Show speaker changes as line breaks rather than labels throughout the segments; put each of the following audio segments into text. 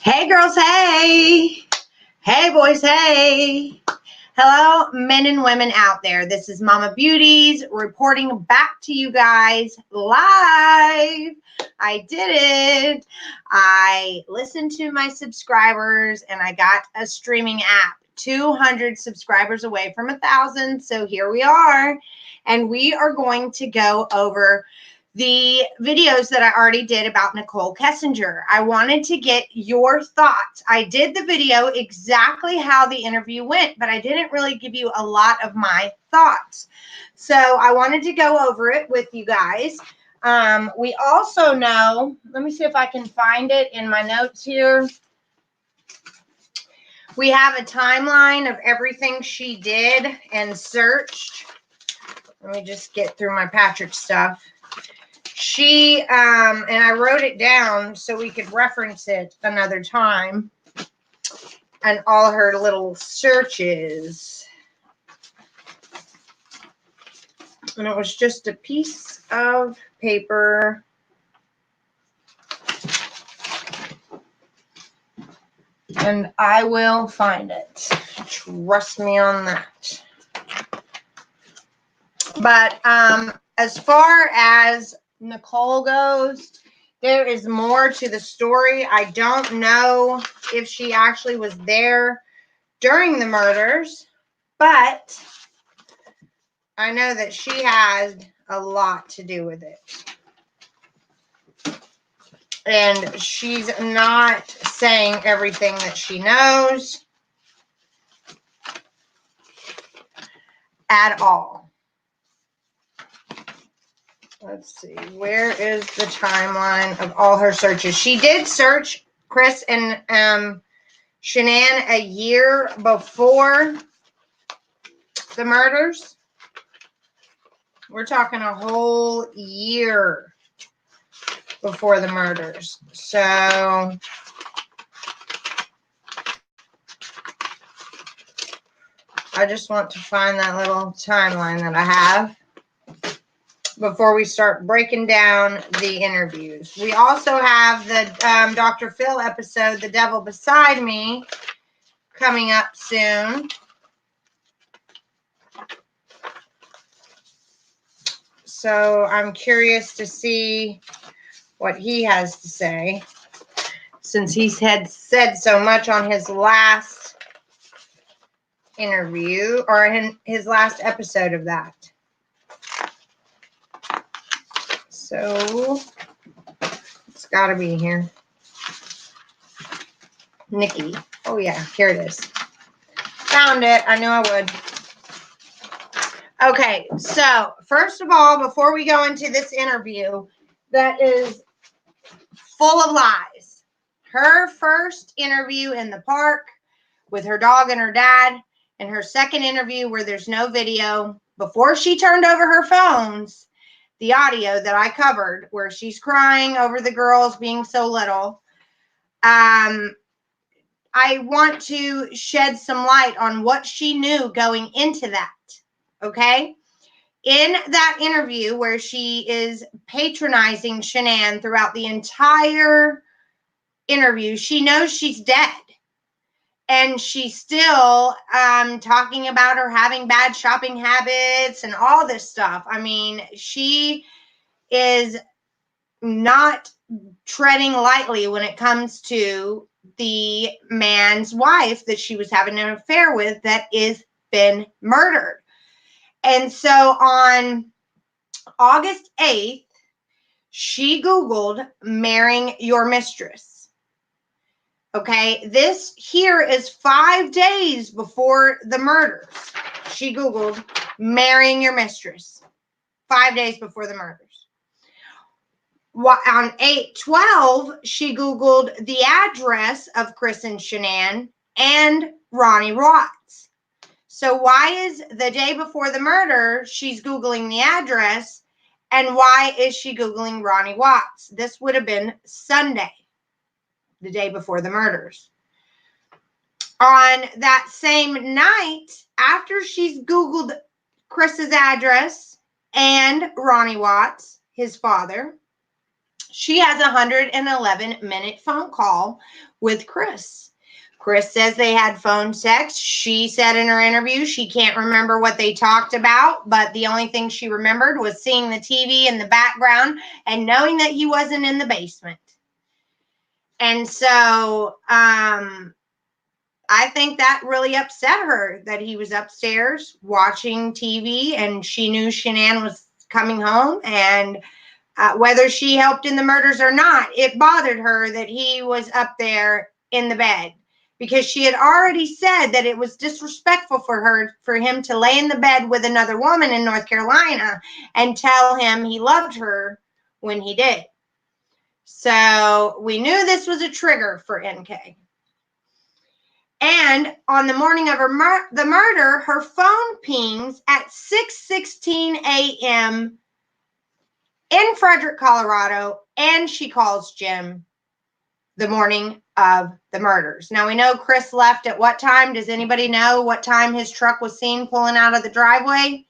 Hey girls, hey. Hey boys, hey. Hello, men and women out there. This is Mama Beauties reporting back to you guys live. I did it. I listened to my subscribers and I got a streaming app. 200 subscribers away from 1,000. So here we are. And we are going to go over the videos that I already did about Nichol Kessinger. I wanted to get your thoughts. I did the video exactly how the interview went, but I didn't really give you a lot of my thoughts. So I wanted to go over it with you guys. We also know, let me see if I can find it in my notes here. We have a timeline of everything she did and searched. Let me just get through my Patrick stuff. She, and I wrote it down so we could reference it another time, and all her little searches. And it was just a piece of paper. And I will find it. Trust me on that. But as far as Nichol goes, there is more to the story. I don't know if she actually was there during the murders, but I know that she had a lot to do with it. And she's not saying everything that she knows at all. Let's see, where is the timeline of all her searches? She did search Chris and Shanann a year before the murders. We're talking a whole year before the murders. So I just want to find that little timeline that I have before we start breaking down the interviews. We also have the Dr. Phil episode, The Devil Beside Me, coming up soon. So I'm curious to see what he has to say, since he's had said so much on his last interview, or in his last episode of that. So it's got to be here. Nikki. Oh yeah, here it is. Found it. I knew I would. Okay, so first of all, before we go into this interview that is full of lies, her first interview in the park with her dog and her dad, and her second interview where there's no video, before she turned over her phones, the audio that I covered where she's crying over the girls being so little. I want to shed some light on what she knew going into that. Okay? In that interview where she is patronizing Shanann throughout the entire interview, she knows she's dead. And she's still talking about her having bad shopping habits and all this stuff. I mean, she is not treading lightly when it comes to the man's wife that she was having an affair with that is been murdered. And so on August 8th, she Googled marrying your mistress. Okay, this here is 5 days before the murders. She Googled marrying your mistress. 5 days before the murders. On 8/12, she Googled the address of Chris and Shanann and Ronnie Watts. So why is the day before the murder she's Googling the address, and why is she Googling Ronnie Watts? This would have been Sunday, the day before the murders. On that same night, after she's Googled Chris's address and Ronnie Watts, his father, she has a 111-minute phone call with Chris. Chris says they had phone sex. She said in her interview she can't remember what they talked about, but the only thing she remembered was seeing the TV in the background and knowing that he wasn't in the basement. And so I think that really upset her that he was upstairs watching TV and she knew Shanann was coming home, and whether she helped in the murders or not, it bothered her that he was up there in the bed, because she had already said that it was disrespectful for him to lay in the bed with another woman in North Carolina and tell him he loved her when he did. So we knew this was a trigger for NK. And on the morning of the murder, her phone pings at 6:16 a.m. in Frederick, Colorado, and she calls Jim the morning of the murders. Now, we know Chris left at what time? Does anybody know what time his truck was seen pulling out of the driveway?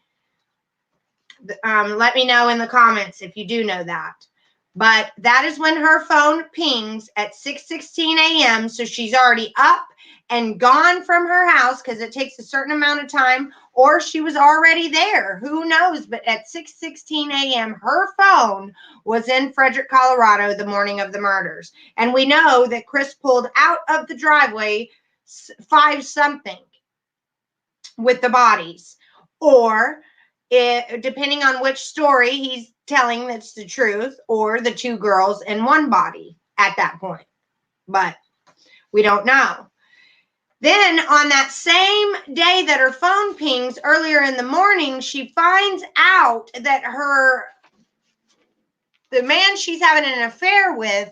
Let me know in the comments if you do know that. But that is when her phone pings at 6:16 a.m. So she's already up and gone from her house, because it takes a certain amount of time, or she was already there. Who knows? But at 6:16 a.m., her phone was in Frederick, Colorado, the morning of the murders. And we know that Chris pulled out of the driveway 5-something with the bodies, or depending on which story he's telling that's the truth, or the 2 girls and 1 body at that point. But we don't know. Then on that same day that her phone pings earlier in the morning, she finds out that the man she's having an affair with,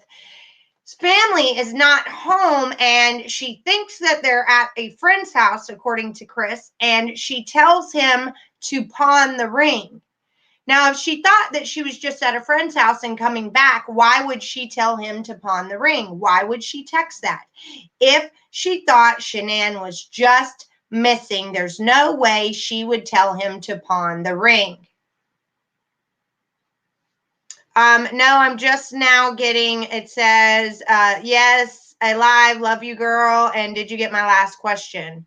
his family is not home, and she thinks that they're at a friend's house, according to Chris, and she tells him to pawn the ring. Now, if she thought that she was just at a friend's house and coming back, why would she tell him to pawn the ring? Why would she text that? If she thought Shanann was just missing, there's no way she would tell him to pawn the ring. No, I'm just now getting, it says, yes, I live, love you, girl, and did you get my last question?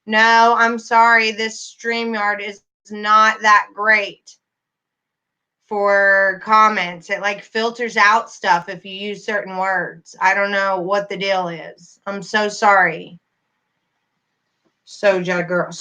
No, I'm sorry, this StreamYard is not that great for comments. It like filters out stuff if you use certain words. I don't know what the deal is. I'm so sorry. Soldier girl.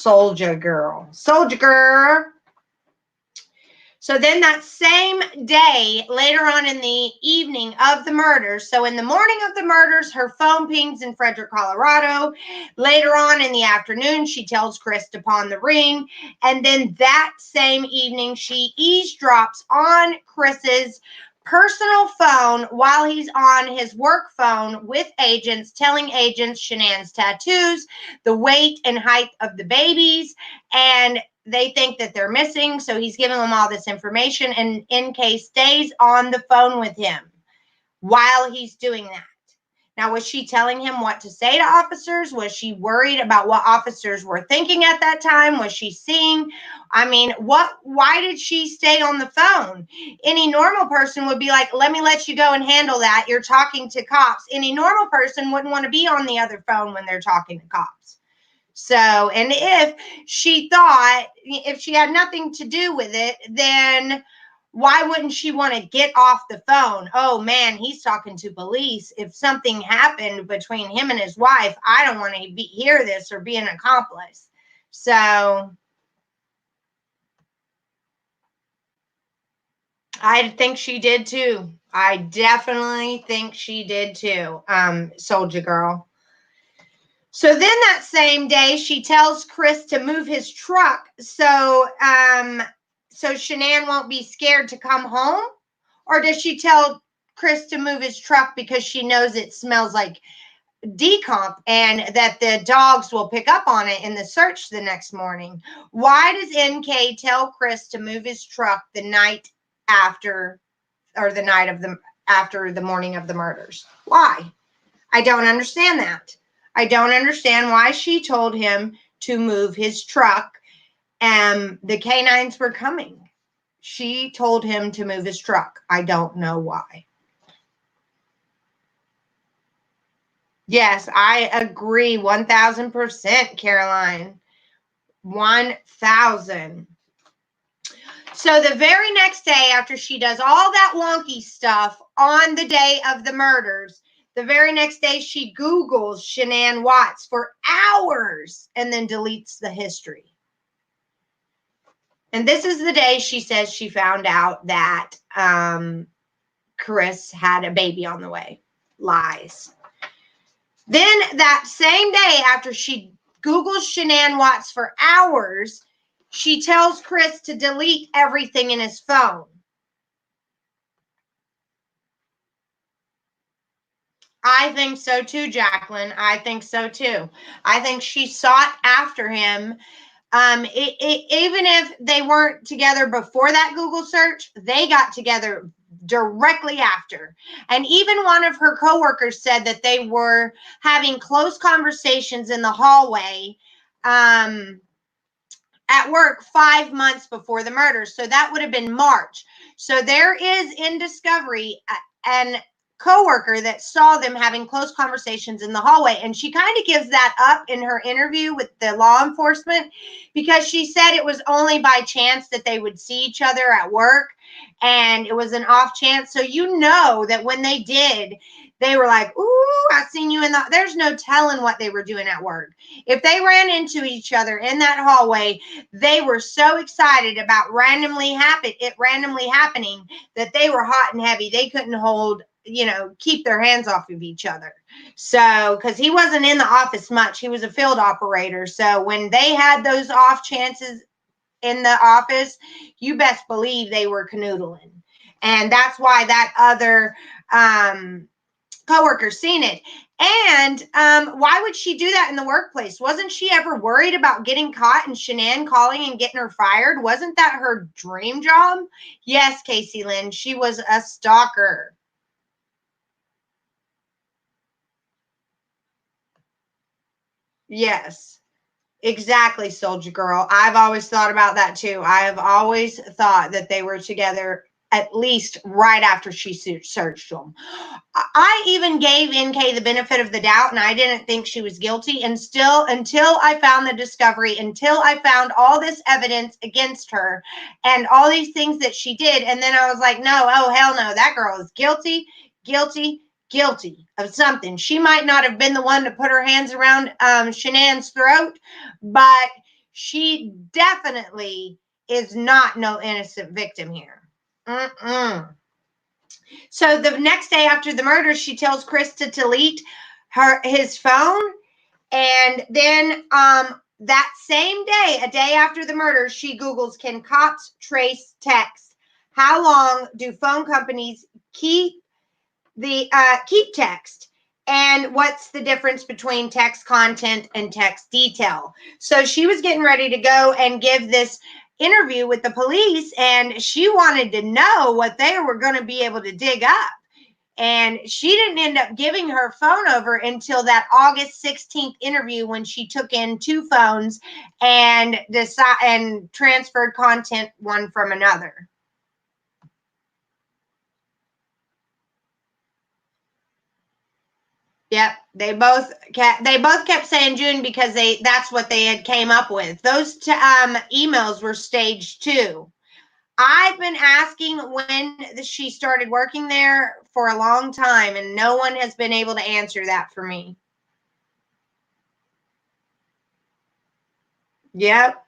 So then that same day, later on in the evening of the murders, so in the morning of the murders, her phone pings in Frederick, Colorado. Later on in the afternoon, she tells Chris to pawn the ring. And then that same evening, she eavesdrops on Chris's personal phone while he's on his work phone with agents, telling agents Shanann's tattoos, the weight and height of the babies, and they think that they're missing, so he's giving them all this information, and NK stays on the phone with him while he's doing that. Now, was she telling him what to say to officers? Was she worried about what officers were thinking at that time? Was she seeing? I mean, why did she stay on the phone? Any normal person would be like, let me let you go and handle that. You're talking to cops. Any normal person wouldn't want to be on the other phone when they're talking to cops. So, and if she thought, if she had nothing to do with it, then why wouldn't she want to get off the phone? Oh man, he's talking to police. If something happened between him and his wife, I don't want to hear this or be an accomplice. So I think she did too. I definitely think she did too, Soldier Girl. So then that same day, she tells Chris to move his truck so Shanann won't be scared to come home? Or does she tell Chris to move his truck because she knows it smells like decomp and that the dogs will pick up on it in the search the next morning? Why does NK tell Chris to move his truck the night after, or the night of after the morning of the murders? Why? I don't understand that. I don't understand why she told him to move his truck. The canines were coming. She told him to move his truck. I don't know why. Yes, I agree 1000%, Caroline. 1000. So the very next day, after she does all that wonky stuff on the day of the murders, the very next day she Googles Shanann Watts for hours and then deletes the history. And this is the day she says she found out that Chris had a baby on the way. Lies. Then that same day, after she Googles Shanann Watts for hours, she tells Chris to delete everything in his phone. I think so too, Jacqueline. I think so too. I think she sought after him. Even if they weren't together before that Google search, they got together directly after. And even one of her coworkers said that they were having close conversations in the hallway at work 5 months before the murder. So that would have been March. So there is in discovery an coworker that saw them having close conversations in the hallway, and she kind of gives that up in her interview with the law enforcement because she said it was only by chance that they would see each other at work, and it was an off chance. So you know that when they did, they were like, ooh, I seen you in the, there's no telling what they were doing at work. If they ran into each other in that hallway, they were so excited about randomly happening that they were hot and heavy. They couldn't hold, keep their hands off of each other. So, because he wasn't in the office much, he was a field operator. So when they had those off chances in the office, you best believe they were canoodling. And that's why that other coworker seen it. And why would she do that in the workplace? Wasn't she ever worried about getting caught and Shanann calling and getting her fired? Wasn't that her dream job? Yes, Casey Lynn, she was a stalker. Yes, exactly, Soldier Girl. I've always thought about that too. I have always thought that they were together at least right after she searched them. I even gave NK the benefit of the doubt, and I didn't think she was guilty. And still, until I found the discovery, until I found all this evidence against her and all these things that she did. And then I was like, no, oh, hell no, that girl is guilty, guilty, guilty of something. She might not have been the one to put her hands around Shanann's throat, but she definitely is not no innocent victim here. So the next day after the murder, she tells Chris to delete his phone. And then that same day, a day after the murder, she Googles, can cops trace text? How long do phone companies keep text? And what's the difference between text content and text detail? So she was getting ready to go and give this interview with the police, and she wanted to know what they were going to be able to dig up. And she didn't end up giving her phone over until that August 16th interview, when she took in 2 phones and transferred content one from another. Yep, they both kept saying June because that's what they had came up with. Those emails were staged too. I've been asking when she started working there for a long time, and no one has been able to answer that for me. Yep.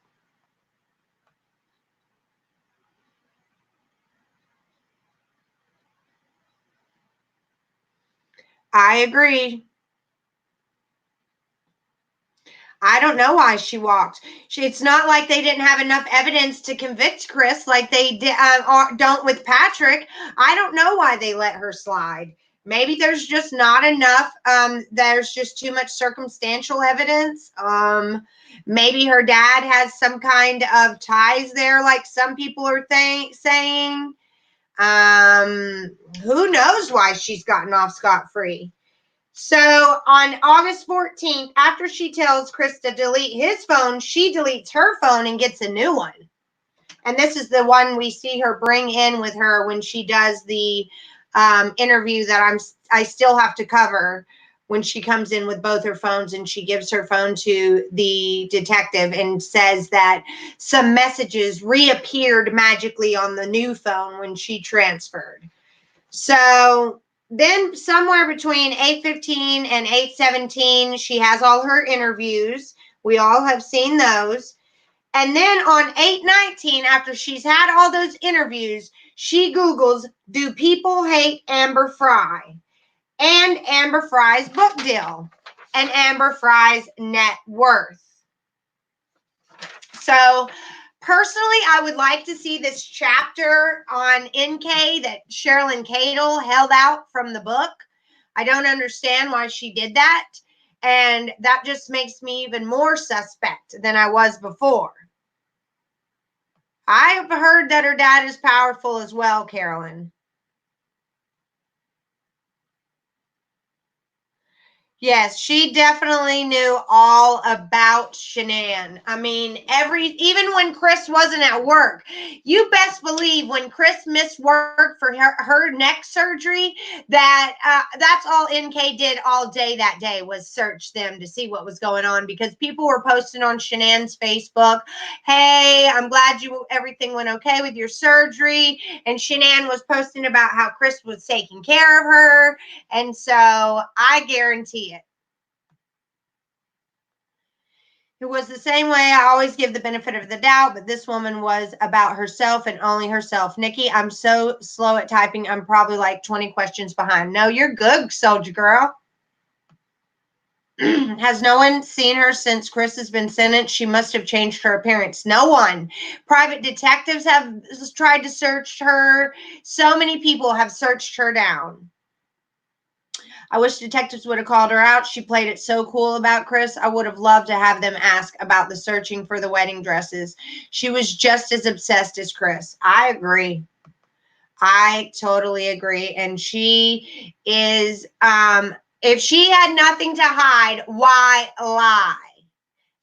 I agree. I don't know why she walked. It's not like they didn't have enough evidence to convict Chris like they don't with Patrick. I don't know why they let her slide. Maybe there's just not enough. There's just too much circumstantial evidence. Maybe her dad has some kind of ties there, like some people are saying. Who knows why she's gotten off scot-free? So on August 14th, after she tells Chris to delete his phone, she deletes her phone and gets a new one. And this is the one we see her bring in with her when she does the interview that I still have to cover when she comes in with both her phones and she gives her phone to the detective and says that some messages reappeared magically on the new phone when she transferred. So then somewhere between 8:15 and 8:17, she has all her interviews. We all have seen those. And then on 8:19, after she's had all those interviews, she Googles, do people hate Amber Fry? And Amber Fry's book deal and Amber Fry's net worth. So personally, I would like to see this chapter on NK that Sherilyn Cadle held out from the book. I don't understand why she did that. And that just makes me even more suspect than I was before. I've heard that her dad is powerful as well, Carolyn. Yes, she definitely knew all about Shanann. I mean, even when Chris wasn't at work, you best believe when Chris missed work for her neck surgery, that's all NK did all day that day was search them to see what was going on, because people were posting on Shanann's Facebook, hey, I'm glad everything went okay with your surgery. And Shanann was posting about how Chris was taking care of her. And so I guarantee it. It was the same way. I always give the benefit of the doubt, but this woman was about herself and only herself. Nikki, I'm so slow at typing. I'm probably like 20 questions behind. No, you're good, soldier girl. Has no one seen her since Chris has been sentenced? She must have changed her appearance. No one. Private detectives have tried to search her. So many people have searched her down. I wish detectives would have called her out. She played it so cool about Chris. I would have loved to have them ask about the searching for the wedding dresses. She was just as obsessed as Chris. I agree. I totally agree. And she is, if she had nothing to hide, why lie?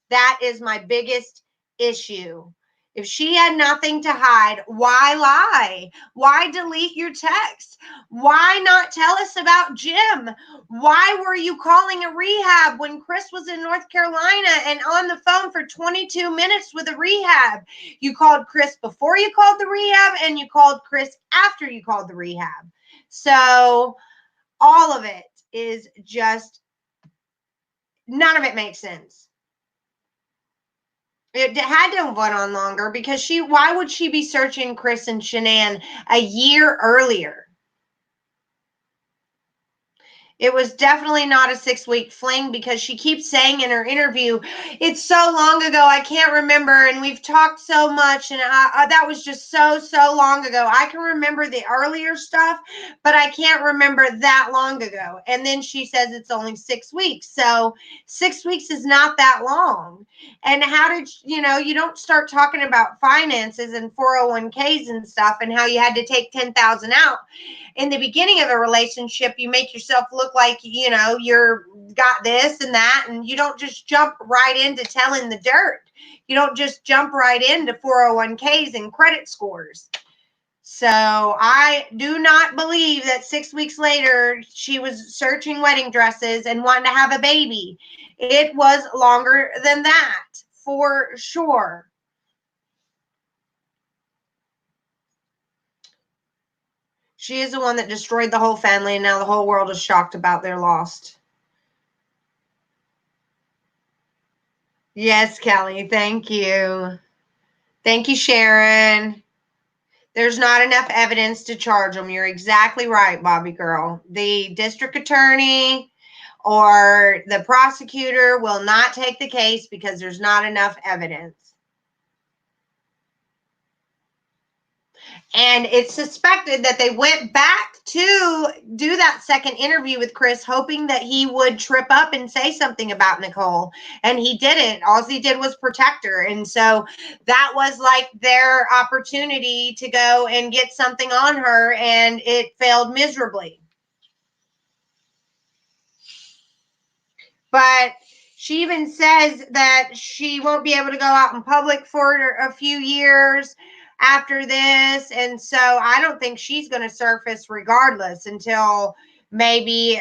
That is my biggest issue. If she had nothing to hide, why lie? Why delete your text? Why not tell us about Jim? Why were you calling a rehab when Chris was in North Carolina and on the phone for 22 minutes with a rehab? You called Chris before you called the rehab, and you called Chris after you called the rehab. So all of it is just, none of it makes sense. It had to have went on longer because why would she be searching Chris and Shanann a year earlier? It was definitely not a 6-week fling, because she keeps saying in her interview, it's so long ago, I can't remember, and we've talked so much, and that was just so long ago. I can remember the earlier stuff, but I can't remember that long ago. And then she says it's only 6 weeks. So 6 weeks is not that long. And how did, you don't start talking about finances and 401ks and stuff and how you had to take 10,000 out in the beginning of a relationship. You make yourself look like, you're got this and that, and you don't just jump right into telling the dirt. You don't just jump right into 401ks and credit scores. So I do not believe that 6 weeks later she was searching wedding dresses and wanting to have a baby. It was longer than that, for sure. She is the one that destroyed the whole family, and now the whole world is shocked about their loss. Yes, Kelly, thank you. Thank you, Sharon. There's not enough evidence to charge them. You're exactly right, Bobby girl. The district attorney or the prosecutor will not take the case because there's not enough evidence. And it's suspected that they went back to do that second interview with Chris, hoping that he would trip up and say something about Nichol. And he didn't. All he did was protect her. And so that was like their opportunity to go and get something on her, and it failed miserably. But she even says that she won't be able to go out in public for a few years after this. And so I don't think she's going to surface regardless until maybe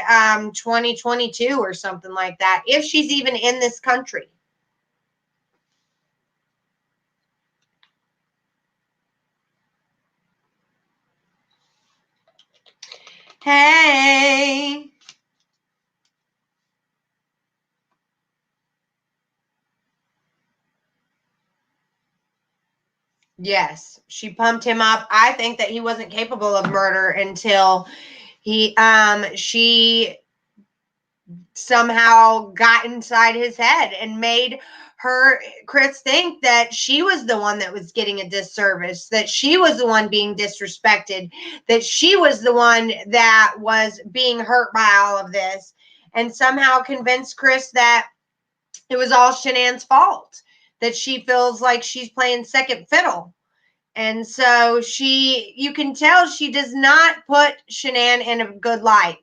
2022 or something like that, if she's even in this country. Hey. Yes, she pumped him up. I think that he wasn't capable of murder until she somehow got inside his head and made Chris think that she was the one that was getting a disservice, that she was the one being disrespected, that she was the one that was being hurt by all of this, and somehow convinced Chris that it was all Shanann's fault, that she feels like she's playing second fiddle. And so you can tell she does not put Shanann in a good light.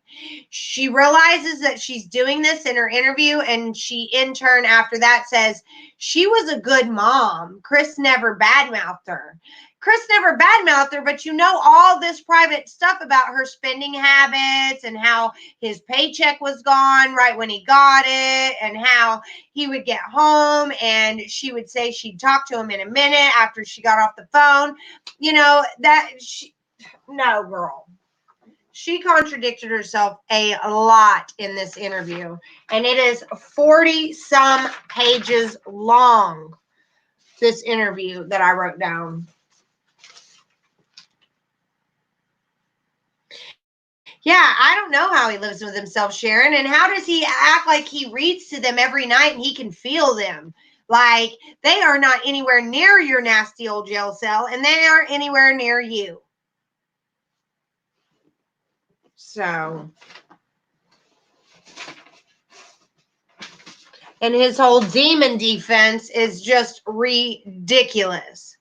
She realizes that she's doing this in her interview, and she in turn after that says she was a good mom. Chris never badmouthed her. Chris never badmouthed her, but you know all this private stuff about her spending habits and how his paycheck was gone right when he got it, and how he would get home and she would say she'd talk to him in a minute after she got off the phone. You know, no, girl. She contradicted herself a lot in this interview, and it is 40 some pages long, this interview that I wrote down. Yeah, I don't know how he lives with himself, Sharon. And how does he act like he reads to them every night and he can feel them? Like, they are not anywhere near your nasty old jail cell, and they aren't anywhere near you. So, and his whole demon defense is just ridiculous.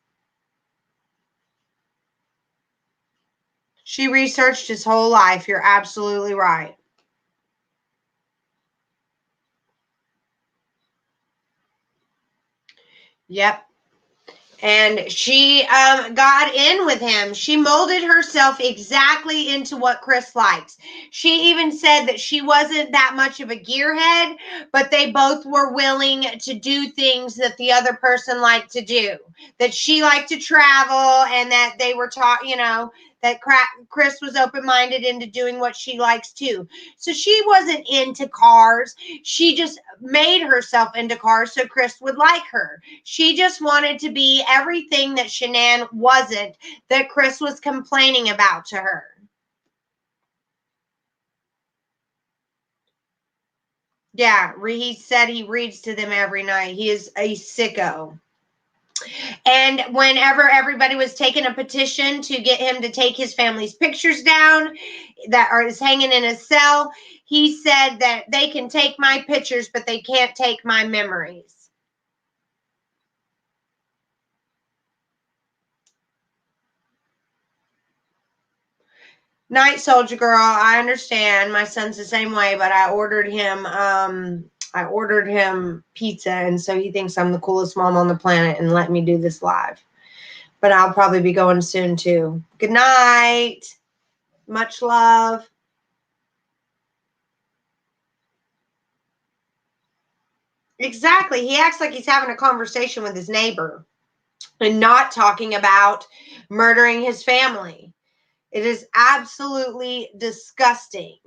She researched his whole life. You're absolutely right. Yep. And she got in with him. She molded herself exactly into what Chris likes. She even said that she wasn't that much of a gearhead, but they both were willing to do things that the other person liked to do. That she liked to travel, and that they were taught, that Chris was open-minded into doing what she likes too. So she wasn't into cars. She just made herself into cars so Chris would like her. She just wanted to be everything that Shanann wasn't, that Chris was complaining about to her. Yeah, he said he reads to them every night. He is a sicko. And whenever everybody was taking a petition to get him to take his family's pictures down that is hanging in his cell, he said that they can take my pictures, but they can't take my memories. Night Soldier Girl, I understand. My son's the same way, but I ordered him pizza, and so he thinks I'm the coolest mom on the planet and let me do this live. But I'll probably be going soon too. Good night. Much love. Exactly. He acts like he's having a conversation with his neighbor and not talking about murdering his family. It is absolutely disgusting.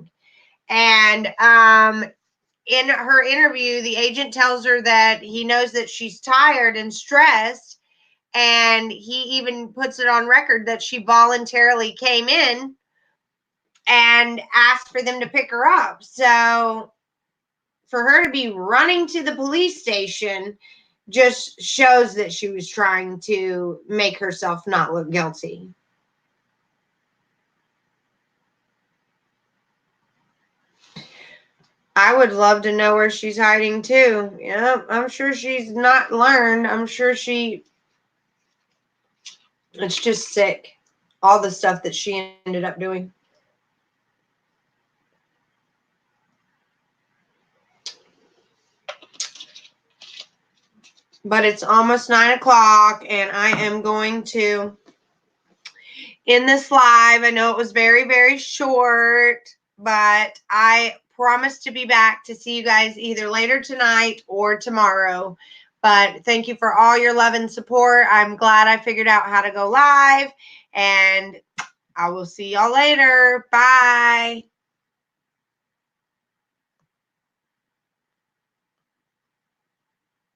And in her interview, the agent tells her that he knows that she's tired and stressed, and he even puts it on record that she voluntarily came in and asked for them to pick her up. So for her to be running to the police station just shows that she was trying to make herself not look guilty. I would love to know where she's hiding too. Yeah, I'm sure she's not learned. I'm sure it's just sick. All the stuff that she ended up doing. But it's almost 9 o'clock, and I am going to end this live. I know it was very, very short. but I promise to be back to see you guys either later tonight or tomorrow. But thank you for all your love and support. I'm glad I figured out how to go live, and I will see y'all later. Bye.